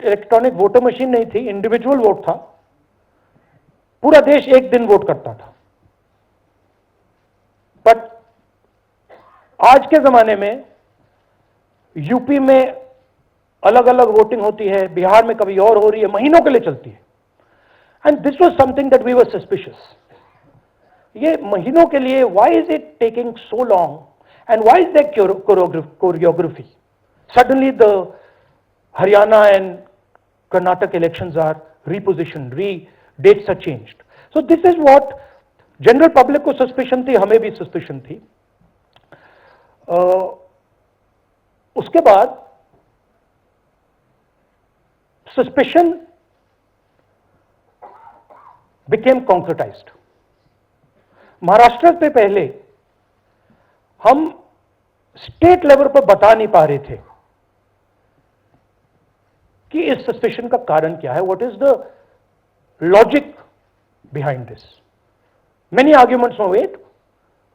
Electronic voter machine नहीं थी, individual vote था, पूरा देश एक दिन वोट करता था। बट आज के जमाने में यूपी में अलग अलग वोटिंग होती है, बिहार में कभी और हो रही है, महीनों के लिए चलती है। And this was something that we were suspicious. ये महीनों के लिए, why is it taking so long and why is there choreography? Suddenly the Haryana and Karnataka elections are repositioned, dates are changed. So this is what general public को suspicion थी, हमें भी suspicion थी। उसके बाद suspicion became concretized। महाराष्ट्र पे पहले हम स्टेट लेवल पर बता नहीं पा रहे थे कि इस सस्पेशन का कारण क्या है, what is the logic behind this. Many arguments were made,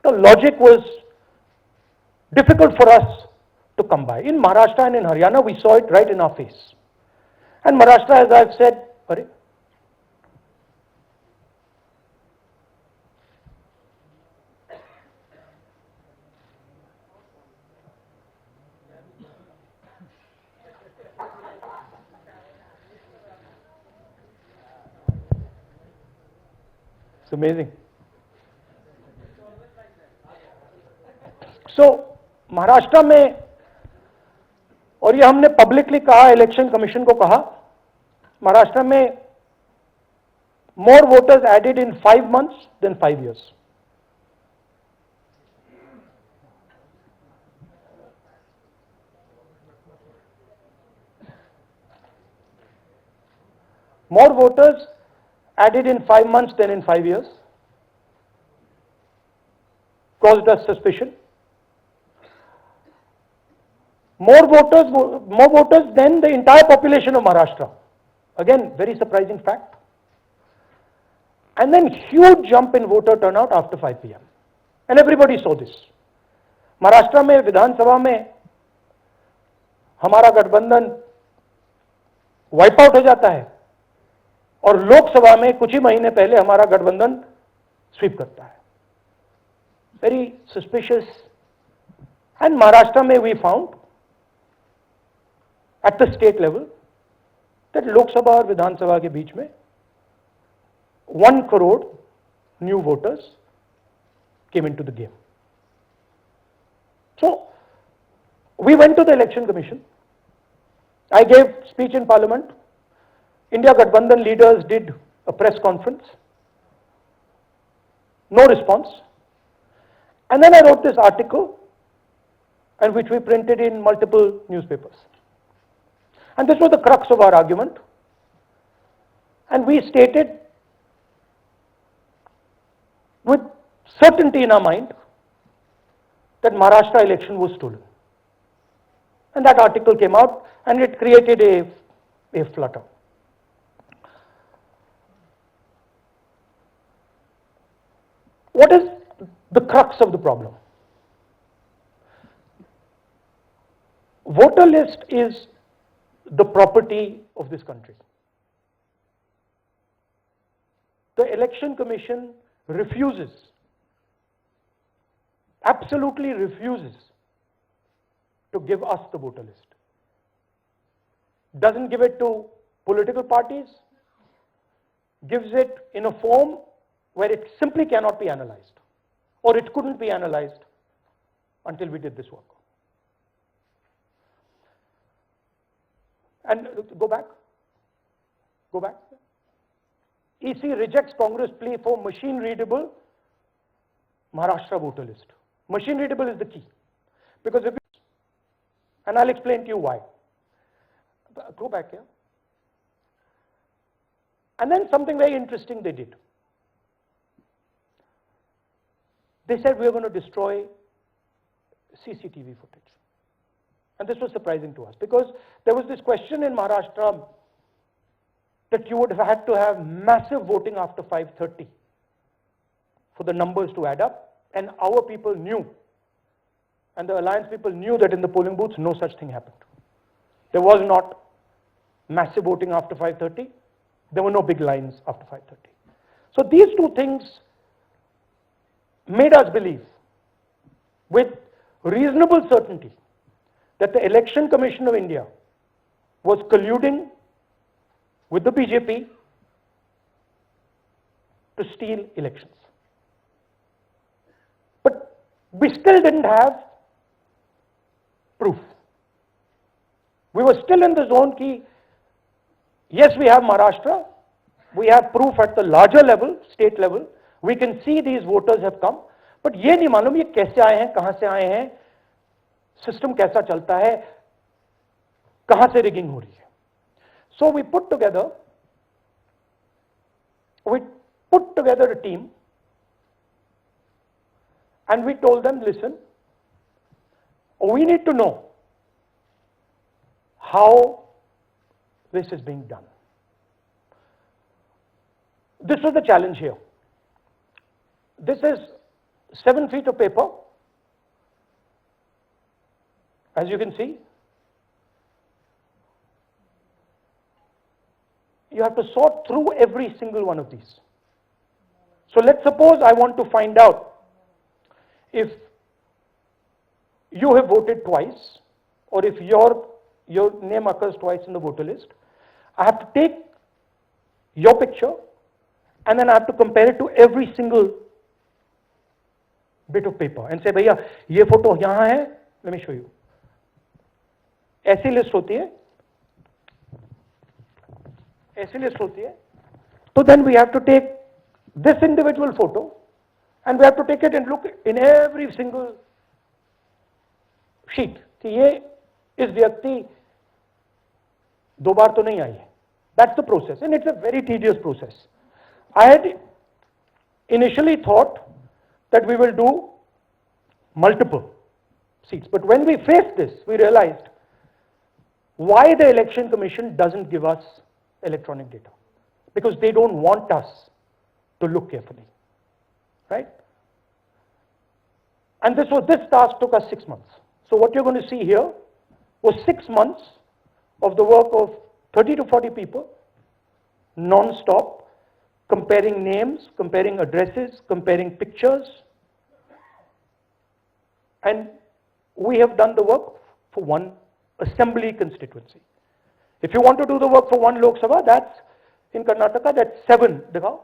the logic was difficult for us to come by. In Maharashtra and in Haryana we saw it right in our face. And Maharashtra, as I have said, अरे It's amazing. So, Maharashtra में, और ये हमने publicly कहा, election commission को कहा, महाराष्ट्र में more voters added in 5 months than 5 years. More voters added in 5 months than in 5 years, caused us suspicion. More voters than the entire population of Maharashtra. Again, very surprising fact. And then huge jump in voter turnout after 5 p.m. And everybody saw this. Maharashtra में विधानसभा में हमारा गठबंधन wipe out हो जाता है और लोकसभा में कुछ ही महीने पहले हमारा गठबंधन स्वीप करता है। Very suspicious. एंड महाराष्ट्र में we found at the state level that Lok Sabha और विधानसभा के बीच में 1 crore new voters came into the game. So we went to the election commission. I gave speech in parliament. India Gathbandhan leaders did a press conference. No response. And then I wrote this article, and which we printed in multiple newspapers. And this was the crux of our argument. And we stated with certainty in our mind that Maharashtra election was stolen. And that article came out, and it created a flutter. What is the crux of the problem? Voter list is the property of this country. The Election Commission refuses, absolutely refuses, to give us the voter list. Doesn't give it to political parties, gives it in a form where it simply cannot be analyzed, or it couldn't be analyzed until we did this work. And go back. EC rejects Congress plea for machine readable Maharashtra voter list. Machine readable is the key, because if and I'll explain to you why. Go back here. And then something very interesting they did. They said we are going to destroy CCTV footage. And this was surprising to us, because there was this question in Maharashtra that you would have had to have massive voting after 5:30 for the numbers to add up, and our people knew, and the alliance people knew, that in the polling booths no such thing happened. There was not massive voting after 5:30. There were no big lines after 5:30. So these two things made us believe with reasonable certainty that the Election Commission of India was colluding with the BJP to steal elections. But we still didn't have proof. We were still in the zone ki, yes, we have Maharashtra, we have proof at the larger level, state level, we can see these voters have come, but ये नहीं मालूम ये कैसे आए हैं, कहां से आए हैं, सिस्टम कैसा चलता है, कहां से रिगिंग हो रही है. So we put together a team and we told them, listen, we need to know how this is being done. This was the challenge here. This is 7 feet of paper, as you can see. You have to sort through every single one of these. So let's suppose I want to find out if you have voted twice or if your name occurs twice in the voter list. I have to take your picture and then I have to compare it to every single bit of paper and say, भैया ये photo यहाँ है, let me show you. ऐसी list होती है, ऐसी list होती है. So then we have to take this individual photo and we have to take it and look in every single sheet कि ये इस व्यक्ति दो बार तो नहीं आई है. That's the process and it's a very tedious process. I had initially thought that we will do multiple seats, but when we faced this, we realized why the Election Commission doesn't give us electronic data, because they don't want us to look carefully, right? And this task took us 6 months. So what you're going to see here was 6 months of the work of 30 to 40 people, non-stop, comparing names, comparing addresses, comparing pictures. And we have done the work for one assembly constituency. If you want to do the work for one Lok Sabha, that's in Karnataka, that's 7, dikhao.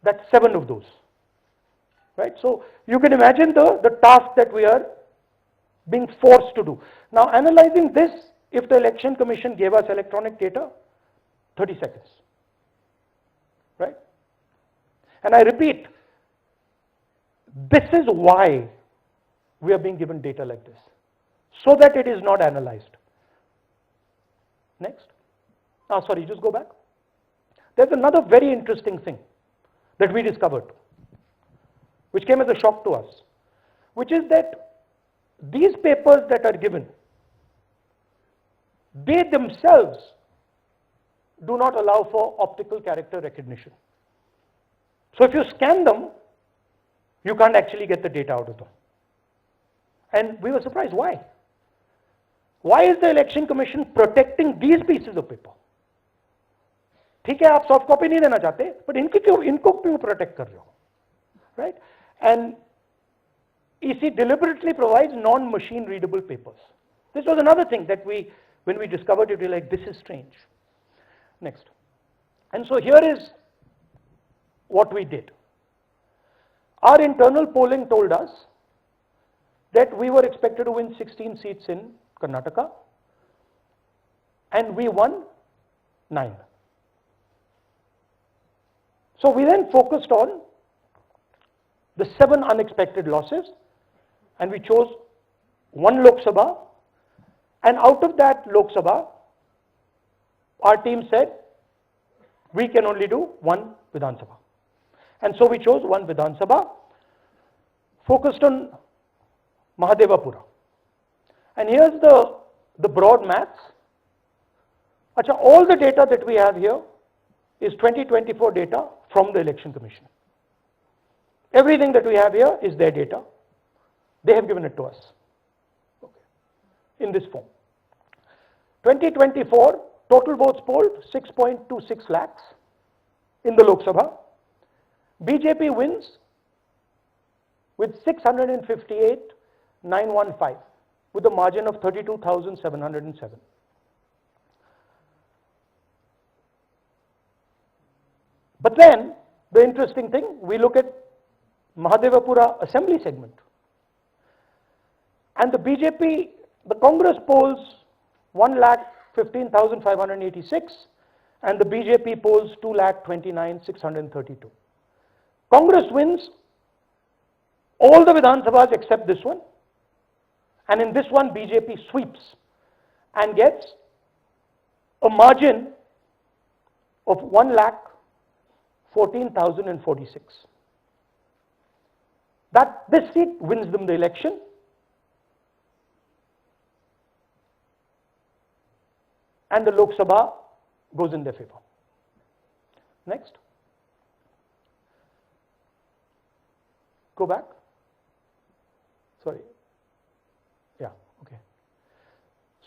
That's 7 of those, right? So you can imagine the task that we are being forced to do. Now analyzing this, if the Election Commission gave us electronic data, 30 seconds, right? And I repeat, this is why we are being given data like this, so that it is not analyzed. Next. Sorry, just go back. There's another very interesting thing that we discovered, which came as a shock to us, which is that these papers that are given, they themselves do not allow for optical character recognition. So if you scan them, you can't actually get the data out of them. And we were surprised, why? Why is the Election Commission protecting these pieces of paper? ठीक है, आप soft copy नहीं देना चाहते, but इनको क्यों protect कर रहे हो, right? And EC deliberately provides non-machine readable papers. This was another thing that when we discovered it, we were like, this is strange. Next. And so here is what we did. Our internal polling told us that we were expected to win 16 seats in Karnataka, and we won 9. So we then focused on the 7 unexpected losses, and we chose 1 Lok Sabha, and out of that Lok Sabha, our team said we can only do 1 Vidhan Sabha. And so we chose 1 Vidhan Sabha, focused on Mahadevapura. And here's the broad maths. Achha, all the data that we have here is 2024 data from the Election Commission. Everything that we have here is their data. They have given it to us, okay, in this form. 2024, total votes polled 6.26 lakhs in the Lok Sabha. BJP wins with 658,915 with a margin of 32,707. But then, the interesting thing, we look at Mahadevapura assembly segment. And the BJP, the Congress polls 1,15,586 and the BJP polls 2,29,632. Congress wins all the Vidhan Sabhas except this one, and in this one BJP sweeps and gets a margin of 1,14,046. That this seat wins them the election. And the Lok Sabha goes in their favor. Next. Go back. Sorry. Yeah, okay.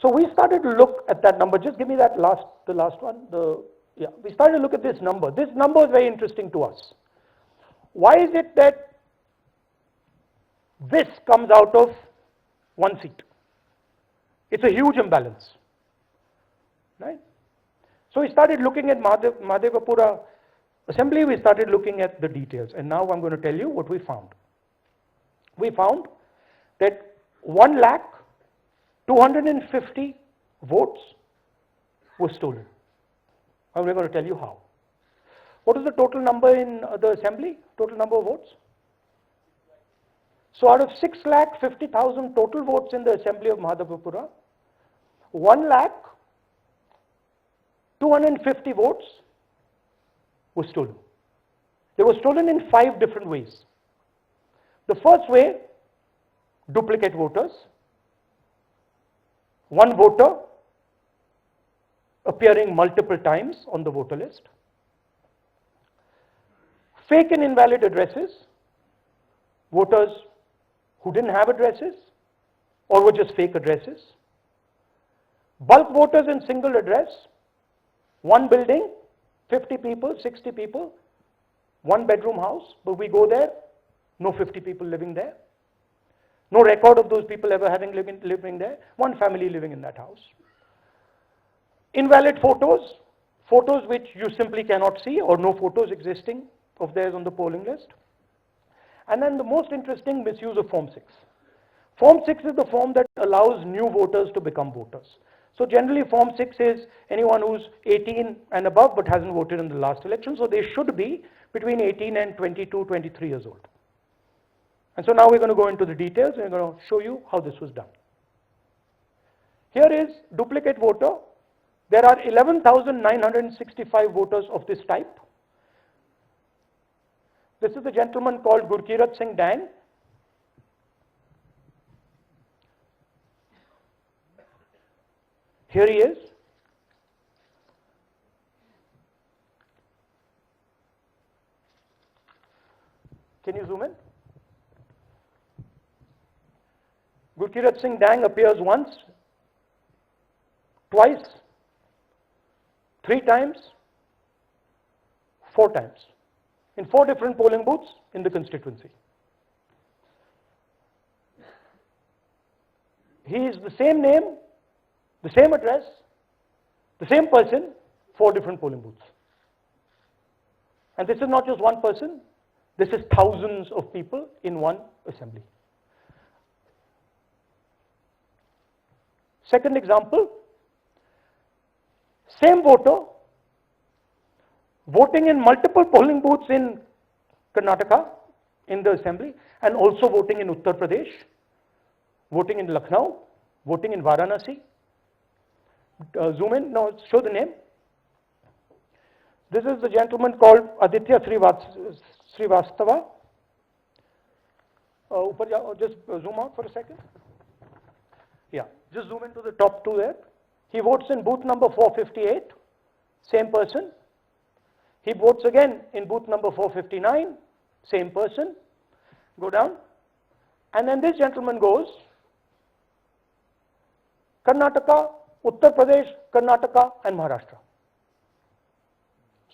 So we started to look at that number. Just give me that the last one. We started to look at this number. This number is very interesting to us. Why is it that this comes out of one seat? It's a huge imbalance. Right? So we started looking at Mahadevapura assembly, we started looking at the details, and now I'm going to tell you what we found. We found that 1,250,000 votes were stolen. And we're going to tell you how. What is the total number in the assembly? Total number of votes? So out of 6,50,000 total votes in the assembly of Mahadevapura, 1,250,000 votes were stolen. They were stolen in 5 different ways. The first way, duplicate voters. One voter appearing multiple times on the voter list. Fake and invalid addresses. Voters who didn't have addresses or were just fake addresses. Bulk voters in single address. One building, 50 people, 60 people, one bedroom house, but we go there, no 50 people living there. No record of those people ever having living there, one family living in that house. Invalid photos, photos which you simply cannot see or no photos existing of theirs on the polling list. And then the most interesting, misuse of Form 6. Form 6 is the form that allows new voters to become voters. So generally Form 6 is anyone who's 18 and above but hasn't voted in the last election, so they should be between 18 and 22, 23 years old. And so now we're going to go into the details and we're going to show you how this was done. Here is duplicate voter. There are 11,965 voters of this type. This is a gentleman called Gurkirat Singh Dang. Here he is. Can you zoom in? Gurkirat Singh Dang appears once, twice, 3 times, 4 times in 4 different polling booths in the constituency. He is the same name, the same address, the same person, 4 different polling booths. And this is not just one person, this is thousands of people in one assembly. Second example, same voter voting in multiple polling booths in Karnataka in the assembly and also voting in Uttar Pradesh, voting in Lucknow, voting in Varanasi. Zoom in, no, show the name. This is the gentleman called Aditya Srivastava. Just zoom out for a second. Yeah, just zoom into the top 2 there. He votes in booth number 458, same person. He votes again in booth number 459, same person. Go down. And then this gentleman goes, Karnataka, Uttar Pradesh, Karnataka, and Maharashtra.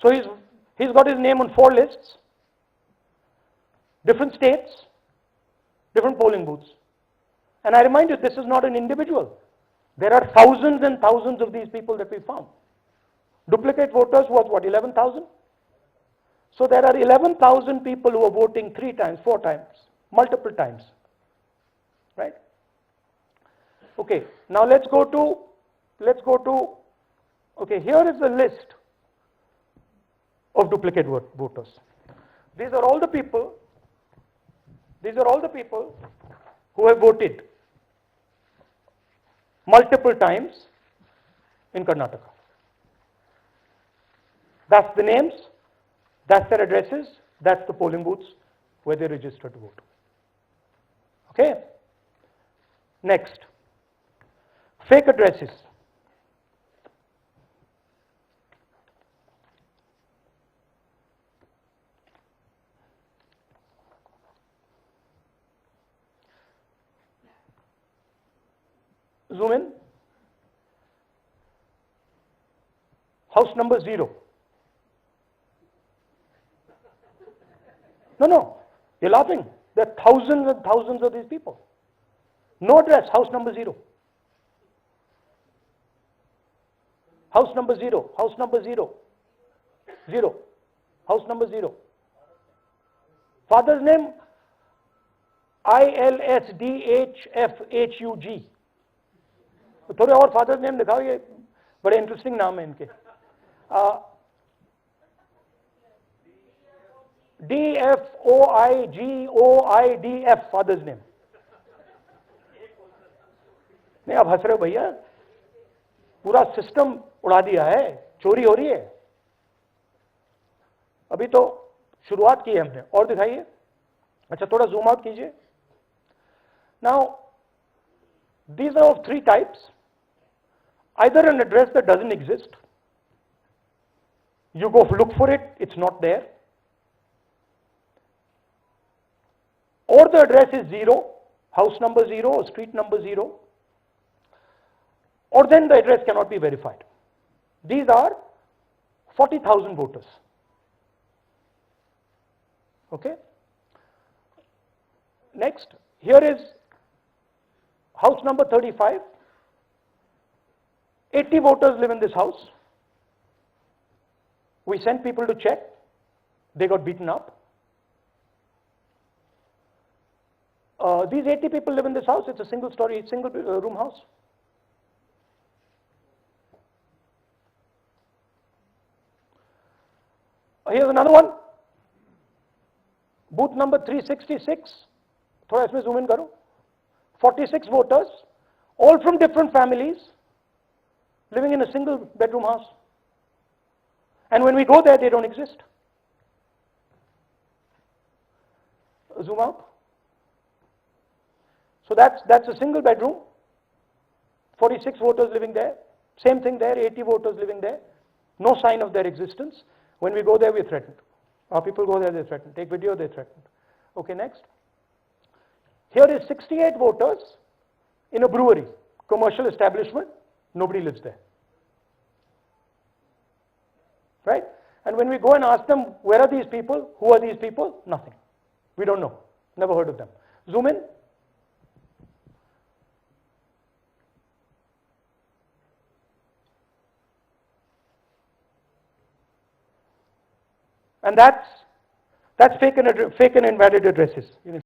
So he's got his name on 4 lists, different states, different polling booths. And I remind you, this is not an individual. There are thousands and thousands of these people that we found. Duplicate voters was what, 11,000? So there are 11,000 people who are voting 3 times, 4 times, multiple times, right? Okay, now let's go to, okay, here is the list of duplicate voters. These are all the people who have voted multiple times in Karnataka. That's the names, that's their addresses, that's the polling booths where they registered to vote. Okay? Next, fake addresses. Zoom in. House number 0. No, you're laughing. There are thousands and thousands of these people. No address, house number 0. House number 0, house number 0, 0, house number 0. Father's name, ILSDHFHUG. थोड़े और father's name दिखाओ, ये बड़े interesting नाम है इनके. DFOIGOIDF father's name. नहीं, आप हंस रहे हो भैया, पूरा सिस्टम उड़ा दिया है, चोरी हो रही है. अभी तो शुरुआत की है हमने. और दिखाइए. अच्छा, थोड़ा जूम आउट कीजिए. Now these are of 3 types. Either an address that doesn't exist, you go look for it, it's not there, or the address is 0, house number 0 or street number 0, or then the address cannot be verified. These are 40,000 voters. Okay. Next, here is house number 35. 80 voters live in this house. We sent people to check. They got beaten up. These 80 people live in this house. It's a single room house. Here's another one. Booth number 366. थोड़ा इसमें zoom in करो. 46 voters, all from different families, living in a single bedroom house. And when we go there, they don't exist. Zoom out. So that's a single bedroom, 46 voters living there. Same thing there, 80 voters living there. No sign of their existence. When we go there, we're threatened. Our people go there, they're threatened. Take video, they're threatened. Okay, next. Here is 68 voters in a brewery, commercial establishment, nobody lives there. Right? And when we go and ask them, where are these people? Who are these people? Nothing. We don't know. Never heard of them. Zoom in. And that's fake and invalid addresses.